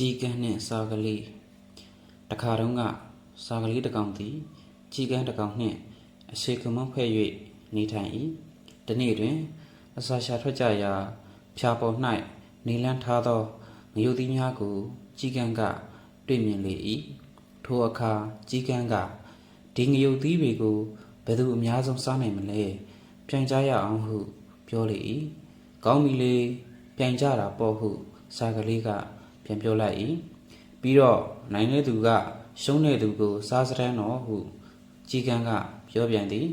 ជីကန်နှင့်စာကလေးတခါတုန်းကစာကလေးတစ်ကောင်သည်ជីကန်တစ်ကောင်နှင့်အရှိကမုန်းဖဲ့၍နေထိုင်၏တနေ့တွင်အစာရှာထွက်ကြရာဖြာပေါ်၌နေလန်းထားသောငရုတ်သီးများကိုជីကန်ကတွေ့မြင်လေ၏ထိုအခါជីကန်ကဒီငရုတ်သီးတွေကိုဘယ်သူအများဆုံးစားနိုင်မလဲပြိုင်ကြရအောင်ဟုပြောလေ၏ကောင်းပြီလေပြိုင်ကြတာပေါ့ဟုစာကလေးကပြန်ပြောလိုက်၏ပြီးတော့နိုင်တဲ့သူကရှုံးတဲ့သူကိုစားစရမ်းတော်ဟုជីကန်ကပြောပြန်သည်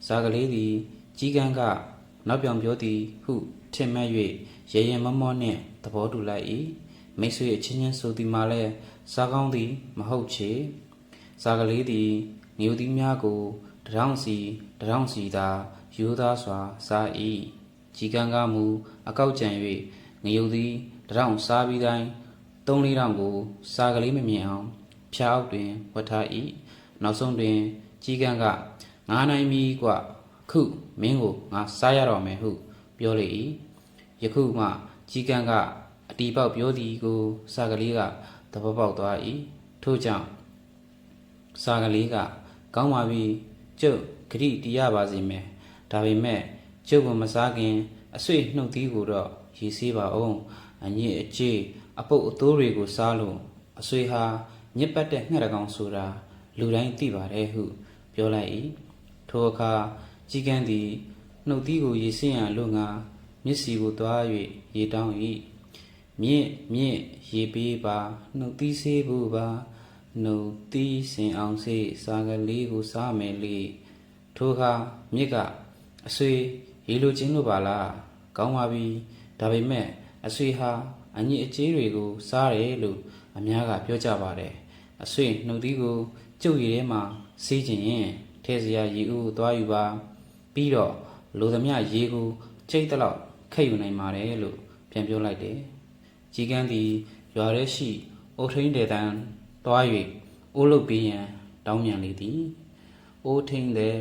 စာကလေးသည်ជីကန်ကနောက်ပြောင်ပြောသည်ဟုထင်မှတ်၍ရေရင်မောမောနှင့်သဘောတူလိုက်၏မိတ်ဆွေအချင်းချင်းဆိုသည်မှာလဲစားကောင်းသည်မဟုတ်ချေစာကလေးသည်ငရုတ်သီးများကိုတရောင်းစီသာရိုးသားစွာစား၏ជីကန်ကမူအကောက်ကြံ၍ငရုတ်သီးတရောင်းစားပြီးတိုင်း3-4တောင်ကိုစာကလေးမမြင်အောင်ဖျားအောက်တွင်ဝတ်ထား၏နောက်ဆုံးတွင်ជីကန်ကငါနိုင်ပြီကွခုမင်းကိုငါစားရတော့မယ်ဟုပြောလေ၏ယခုမှជីကန်ကအတီပေါက်ပြောသည်ကိုစာကလေးကသဘောပေါက်သွား၏ထို့ကြောင့်စာကလေးကကောင်းပါပြီကျုပ်ဂရိတီးရပါစေမယ်ဒါပေမဲ့ကျုပ်ကမစားခင်အဆွေနှုတ်သီးကိုတော့ရည်စည်းပါအောင်အညစ်အကြေးအပုပ်အသိုးတွေကိုစားလို့အဆွေဟာညစ်ပတ်တဲ့ငှက်တကောင်ဆိုတာလူတိုင်းသိပါတယ်ဟုပြောလိုက်၏ထိုအခါជីကန်သည်နှုတ်သီးကိုရည်စည်းရန်လို့ငါမျက်စီကိုသွား၍ရေတောင်း၏မြင့်ရေပေးပါနှုတ်သီးဆေးဖို့ပါနှုတ်သီးစင်အောင်စေးစာကလေးကိုစားမယ်လေထိုအခါမြစ်ကအဆွေရေလိုချင်းလို့ပါလားကောင်းပါပြီဒါပေမဲ့အဆွေဟာအညစ်အကြေးတွေကိုစားတယ်လို့အများကပြောကြပါတယ်အဆွေနှုတ်သီးကိုကျုပ်ရည်ထဲမှာစေးခြင်းရင်ထဲစရာရေဦးသွားယူပါပြီးတော့လိုသမျှရေကိုကျိတ်တလောက်ခက်ယူနိုင်ပါတယ်လို့ပြန်ပြောလိုက်တယ်ជីကန်သည်ရွာထဲရှိအိုထိန်တဲ့တန်းသွား၍အိုးလုတ်ပြီးရန်တောင်းမြန်လေသည်အိုးထိန်တဲ့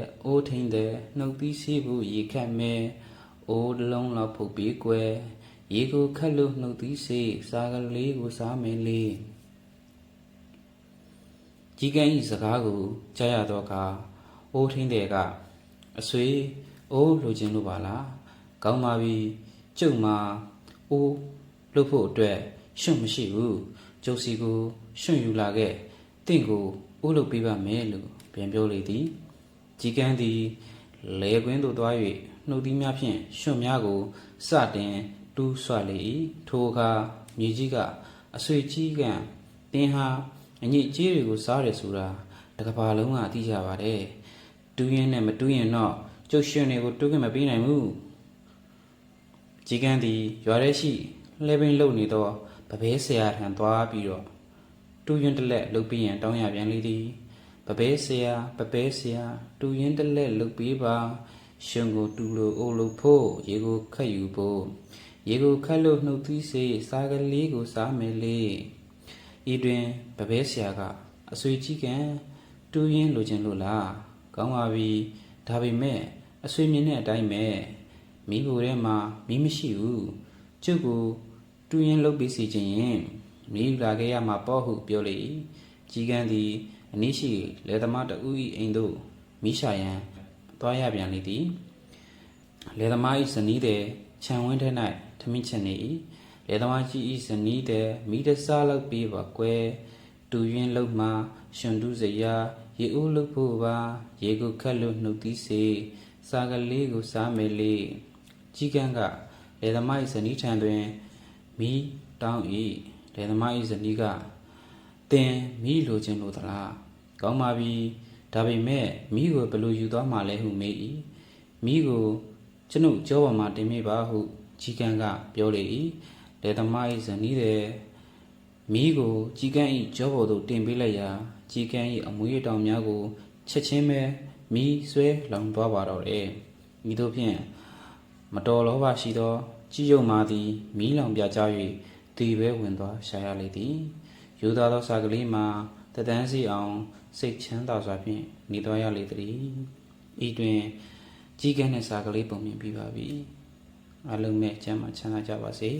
နှုတ်သီးစီးဖို့ရေခတ်မဲအိုးလုံးလောက်ဖုတ်ပြီးကွယ်ရေကိုခတ်လို့နှုတ်သီးစေးစားကလေးကိုစားမယ်လေជីကန်၏စကားကိုကြားရတော့ကအိုးထင်းတဲ့ကအဆွေအိုးလိုချင်လို့ပါလားကောင်းပါပြီကျုပ်မှာအိုးလှုပ်ဖို့အတွက်ရှွန့်မရှိဘူးကျုပ်စီကိုရှွန့်ယူလာခဲ့တင့်ကိုအိုးလှုပ်ပေးပါမယ်လို့ပြန်ပြောလေသည်ជីကန်သည်လေကွင်းသို့သွား၍နှုတ်သီးများဖြင့်ရှွန့်များကိုစတင်တူးဆွလေ၏ထိုအခါမြေကြီးကအဆွေကြီးကန်တင်းဟာအညစ်အကြေးတွေကိုစားတယ်ဆိုတာတကဘာလုံးကအသိကြပါတယ်တူးရင်နဲ့မတူးရင်တော့ကျုပ်ရှင်တွေကိုတူးခင်မပေးနိုင်ဘူးជីကန်သည်ရွာထဲရှိလှဲပင်းလုံနေသောပပဲဆရာထံသွားပြီးတော့တူးရင်တလက်လှုပ်ပြီးရင်တောင်းရပြန်လေသည်ပပဲဆရာတူးရင်တလက်လှုပ်ပြီးပါရှင်ကိုတူလို့အိုးလို့ဖို့ရေကိုခတ်ယူဖို့ရေကိုခတ်လို့နှုတ်သီးစေးစားကလေးကိုစားမယ်လေဤတွင်ပပဲဆရာကအဆွေကြီးကန်တူးရင်လိုချင်လို့လားကောင်းပါပြီဒါပေမဲ့အဆွေမြင်တဲ့အတိုင်းပဲမိဖို့ထဲမှာမီးမရှိဘူးကျုပ်ကိုတူးရင်လှုပ်ပြီးစီခြင်းရင်မီးလာခဲ့ရမှာပေါ့ဟုပြောလေ၏ជីကန်သည်အနည်းရှိလယ်သမားတဦး၏အိမ်သို့မီးရှာရန်သွားရပြန်လေသည်လယ်သမား၏ဇနီးတဲ့ခြံဝင်းထဲ၌ထမင်းချက်နေ၏လယ်သမားကြီး၏ဇနီးတဲ့မိတစားလောက်ပေးပါကွယ်တူရင်လှုပ်မှရှင်တူးစရာရေဦးလှုပ်ဖို့ပါရေကိုခတ်လို့နှုတ်သီးစေစားကလေးကိုစားမယ်လေជីကန်ကလယ်သမား၏ဇနီးထံတွင်မီးတောင်း၏လယ်သမား၏ဇနီးကတင်မီးလိုချင်လို့သလားကောင်းပါပြီဒါပေမဲ့မီးကိုဘယ်လိုယူသွားမှလဲဟုမေး၏မီးကိုကျွန်ုပ်ကြောပေါ်မှာတင်မိပါဟုជីကန်ကပြောလေ၏လယ်သမား၏ဇနီးတဲ့မီးကိုជីကန်၏ကြောပေါ်သို့တင်ပေးလိုက်ရာជីကန်၏အမွေးတောင်များကိုချက်ချင်းပဲမီးဆွဲလောင်သွားပါတော့တယ်ဤသို့ဖြင့်မတော်လောဘရှိသောကြီးရုံမာသည်မီးလောင်ပြကြ၍တေပဲဝင်သွားရှာရလေသည်ယူသားသောစာကလေးမှာတသန်းစီအောင်စိတ်ချမ်းသာစွာဖြင့်နေသွားရလေသည်ဤတွင်ជីကန်နှင့်စာကလေးပုံမြင်ပြီးပါပြီအားလုံးနဲ့ကျမ်းမာချမ်းသာကြပါစေ